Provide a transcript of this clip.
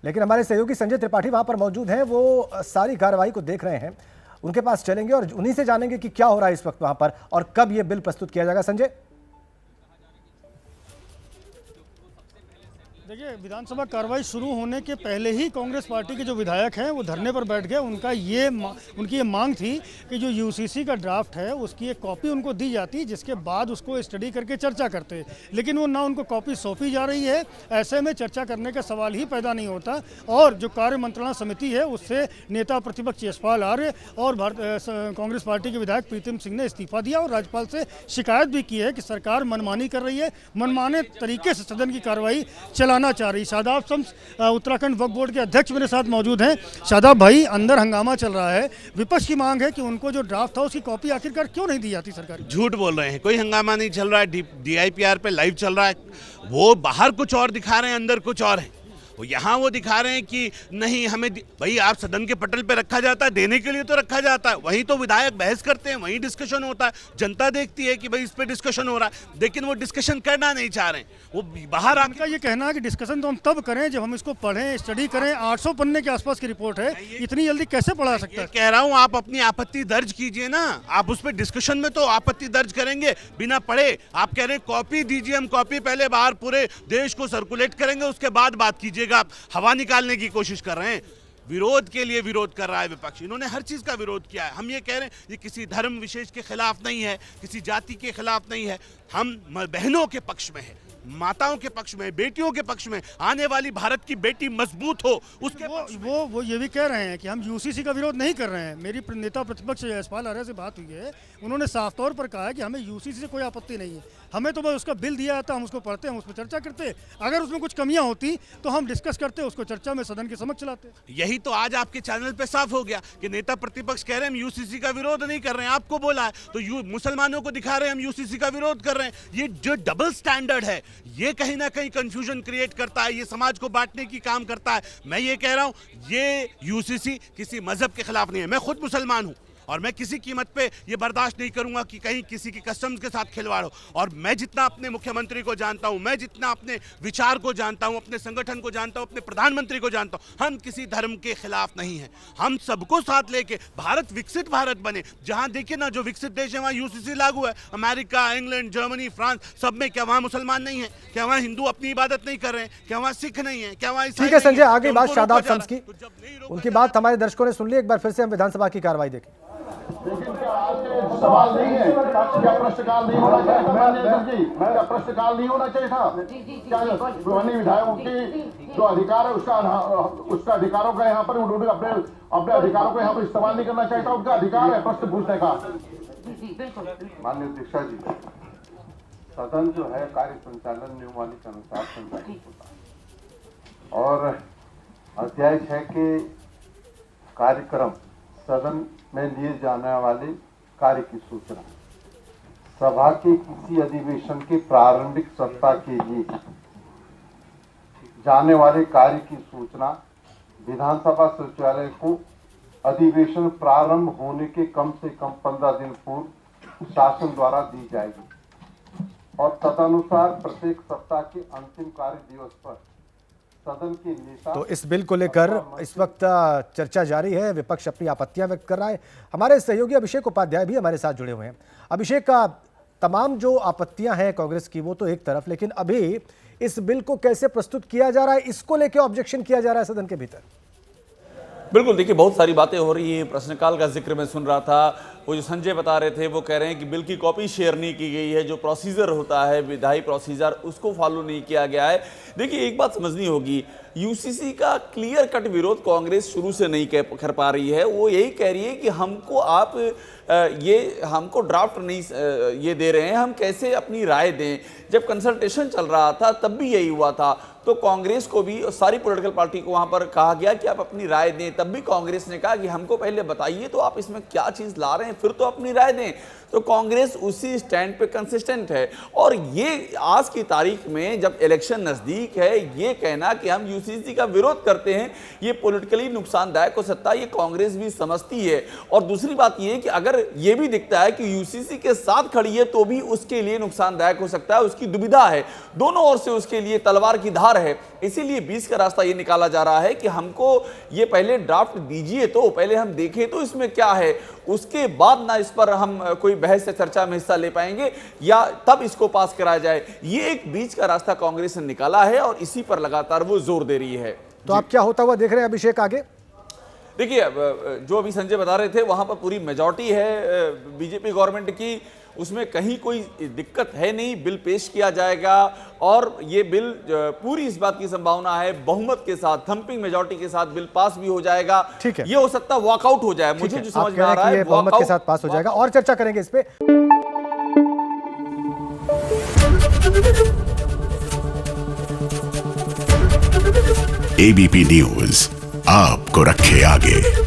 लेकिन हमारे सहयोगी संजय त्रिपाठी वहां पर मौजूद हैं, वो सारी कार्रवाई को देख रहे हैं, उनके पास चलेंगे और उन्हीं से जानेंगे कि क्या हो रहा है इस वक्त वहां पर और कब यह बिल प्रस्तुत किया जाएगा। संजय, देखिए, विधानसभा कार्रवाई शुरू होने के पहले ही कांग्रेस पार्टी के जो विधायक हैं वो धरने पर बैठ गए। उनकी ये मांग थी कि जो यूसीसी का ड्राफ्ट है उसकी एक कॉपी उनको दी जाती, जिसके बाद उसको स्टडी करके चर्चा करते, लेकिन वो ना उनको कॉपी सौंपी जा रही है। ऐसे में चर्चा करने का सवाल ही पैदा नहीं होता और जो कार्य मंत्रणा समिति है उससे नेता प्रतिपक्ष यशपाल आर्य और कांग्रेस पार्टी के विधायक प्रीतम सिंह ने इस्तीफा दिया और राज्यपाल से शिकायत भी की है कि सरकार मनमानी कर रही है, मनमाने तरीके से सदन की कार्रवाई चलाना चाह रही। शादाब शम्स उत्तराखंड वक्फ बोर्ड के अध्यक्ष मेरे साथ मौजूद हैं। शादाब भाई, अंदर हंगामा चल रहा है, विपक्ष की मांग है कि उनको जो ड्राफ्ट था उसकी कॉपी आखिरकार क्यों नहीं दी जाती सरकार? झूठ बोल रहे हैं, कोई हंगामा नहीं चल रहा है। DIPR पे लाइव चल रहा है। वो बाहर कुछ और दिखा रहे हैं, अंदर कुछ और है। यहाँ वो दिखा रहे हैं कि नहीं हमें, भाई आप सदन के पटल पे रखा जाता है, देने के लिए तो रखा जाता है, वहीं तो विधायक बहस करते हैं, वहीं डिस्कशन होता है, जनता देखती है कि भाई इस पे डिस्कशन हो रहा है, लेकिन वो डिस्कशन करना नहीं चाह रहे हैं। वो बाहर उनका ये कहना है कि डिस्कशन तो हम तब करें जब हम इसको पढ़ें, स्टडी करें। 800 पन्ने के आसपास की रिपोर्ट है, इतनी जल्दी कैसे पढ़ा सकता है? कह रहा हूँ आप अपनी आपत्ति दर्ज कीजिए ना, आप उस पर डिस्कशन में तो आपत्ति दर्ज करेंगे बिना पढ़े। आप कह रहे हैं कॉपी दीजिए, हम कॉपी पहले बाहर पूरे देश को सर्कुलेट करेंगे, उसके बाद बात कीजिएगा। आप हवा निकालने की कोशिश कर रहे हैं। विरोध के लिए विरोध कर रहा है विपक्ष, इन्होंने हर चीज का विरोध किया है। हम ये कह रहे हैं ये किसी धर्म विशेष के खिलाफ नहीं है, किसी जाति के खिलाफ नहीं है, हम बहनों के पक्ष में है, माताओं के पक्ष में, बेटियों के पक्ष में, आने वाली भारत की बेटी मजबूत हो उसके वो ये भी कह रहे हैं कि हम यूसीसी का विरोध नहीं कर रहे हैं। मेरी नेता प्रतिपक्ष यशपाल आर्य से बात हुई है, उन्होंने साफ तौर पर कहा है कि हमें यूसीसी से कोई आपत्ति नहीं है, हमें तो बस उसका बिल दिया जाता, हम उसको पढ़ते, हम उस पर चर्चा करते, अगर उसमें कुछ कमियां होती तो हम डिस्कस करते, उसको चर्चा में सदन के समक्ष लाते। यही तो आज आपके चैनल पे साफ हो गया कि नेता प्रतिपक्ष कह रहे हैं हम यूसीसी का विरोध नहीं कर रहे हैं, आपको बोला है तो मुसलमानों को दिखा रहे हैं हम यूसीसी का विरोध कर रहे हैं। ये जो डबल स्टैंडर्ड है ये कहीं ना कहीं कंफ्यूजन क्रिएट करता है, ये समाज को बांटने की काम करता है। मैं ये कह रहा हूं ये यूसीसी किसी मजहब के खिलाफ नहीं है। मैं खुद मुसलमान हूं और मैं किसी कीमत पे ये बर्दाश्त नहीं करूंगा कि कहीं किसी की कस्टम्स के साथ खिलवाड़ हो। और मैं जितना अपने मुख्यमंत्री को जानता हूं, मैं जितना अपने विचार को जानता हूं, अपने संगठन को जानता हूं, अपने प्रधानमंत्री को जानता हूं, हम किसी धर्म के खिलाफ नहीं है। हम सबको साथ लेके भारत विकसित भारत बने, जहां देखिए ना जो विकसित देश है वहां यूसीसी लागू है। अमेरिका, इंग्लैंड, जर्मनी, फ्रांस, सब में क्या वहां मुसलमान नहीं है? क्या वहां हिंदू अपनी इबादत नहीं कर रहे हैं? क्या वहां सिख नहीं है? क्या वहां ठीक है संजय, आगे बात शादाब शम्स की, उनकी बात हमारे दर्शकों ने सुन ली। एक बार फिर से हम विधानसभा की कार्रवाई देखें। लेकिन क्या आज सवाल नहीं है, क्या प्रश्नकाल नहीं होना चाहिए? क्या प्रश्नकाल नहीं होना चाहिए था? क्या माननीय विधायकों की जो अधिकार है उसका अधिकारों का यहाँ पर उन्होंने अपने अधिकारों को यहाँ पर इस्तेमाल नहीं करना चाहिए था? उनका अधिकार है प्रश्न पूछने का। माननीय अध्यक्षा जी, सदन जो है कार्य संचालन नियमावली के अनुसार संचालित होता है और अध्याय 6 के कार्यक्रम सदन में लिए जाने वाले कार्य की सूचना, सभा के किसी अधिवेशन के प्रारंभिक सप्ताह के लिए जाने वाले कार्य की सूचना विधानसभा सचिवालय को अधिवेशन प्रारंभ होने के कम से कम 15 दिन पूर्व शासन द्वारा दी जाएगी और तदनुसार प्रत्येक सप्ताह के अंतिम कार्य दिवस पर सदन के नेता। तो इस बिल को लेकर इस वक्त चर्चा जारी है, विपक्ष अपनी आपत्तियां व्यक्त कर रहा है। हमारे सहयोगी अभिषेक उपाध्याय भी हमारे साथ जुड़े हुए हैं। अभिषेक, का तमाम जो आपत्तियां हैं कांग्रेस की वो तो एक तरफ, लेकिन अभी इस बिल को कैसे प्रस्तुत किया जा रहा है, इसको लेकर ऑब्जेक्शन किया जा रहा है सदन के भीतर? बिल्कुल, देखिए बहुत सारी बातें हो रही हैं। प्रश्नकाल का जिक्र मैं सुन रहा था, वो जो संजय बता रहे थे वो कह रहे हैं कि बिल की कॉपी शेयर नहीं की गई है, जो प्रोसीजर होता है विधायी प्रोसीजर उसको फॉलो नहीं किया गया है। देखिए एक बात समझनी होगी, यूसीसी का क्लियर कट विरोध कांग्रेस शुरू से नहीं कर पा रही है। वो यही कह रही है कि हमको आप हमको ड्राफ्ट नहीं ये दे रहे हैं, हम कैसे अपनी राय दें। जब कंसल्टेशन चल रहा था तब भी यही हुआ था, तो कांग्रेस को भी सारी पॉलिटिकल पार्टी को वहां पर कहा गया कि आप अपनी राय दें, तब भी कांग्रेस ने कहा कि हमको पहले बताइए तो आप इसमें क्या चीज ला रहे हैं, फिर तो अपनी राय दें। तो कांग्रेस उसी स्टैंड पे कंसिस्टेंट है और ये आज की तारीख में जब इलेक्शन नजदीक है ये कहना कि हम यूसीसी का विरोध करते हैं ये पॉलिटिकली नुकसानदायक हो सकता है, ये कांग्रेस भी समझती है। और दूसरी बात ये कि अगर ये भी दिखता है कि यूसीसी के साथ खड़ी है तो भी उसके लिए नुकसानदायक हो सकता है, उसकी दुविधा है, दोनों ओर से उसके लिए तलवार की धार है। इसीलिए बीच का रास्ता ये निकाला जा रहा है कि हमको ये पहले ड्राफ्ट दीजिए, तो पहले हम देखें तो इसमें क्या है, उसके बाद ना इस पर हम कोई बहस या चर्चा में हिस्सा ले पाएंगे या तब इसको पास कराया जाए। ये एक बीच का रास्ता कांग्रेस ने निकाला है और इसी पर लगातार वो जोर दे रही है। तो आप क्या होता हुआ देख रहे हैं अभिषेक आगे? देखिए, जो अभी संजय बता रहे थे वहां पर पूरी मेजॉरिटी है बीजेपी गवर्नमेंट की, उसमें कहीं कोई दिक्कत है नहीं। बिल पेश किया जाएगा और ये बिल पूरी इस बात की संभावना है बहुमत के साथ, थंपिंग मेजॉरिटी के साथ बिल पास भी हो जाएगा। ठीक है, ये हो सकता है वॉकआउट हो जाए, मुझे जो समझ में आ रहा है बहुमत के साथ पास हो जाएगा और चर्चा करेंगे इस पे। एबीपी न्यूज आपको रखे आगे।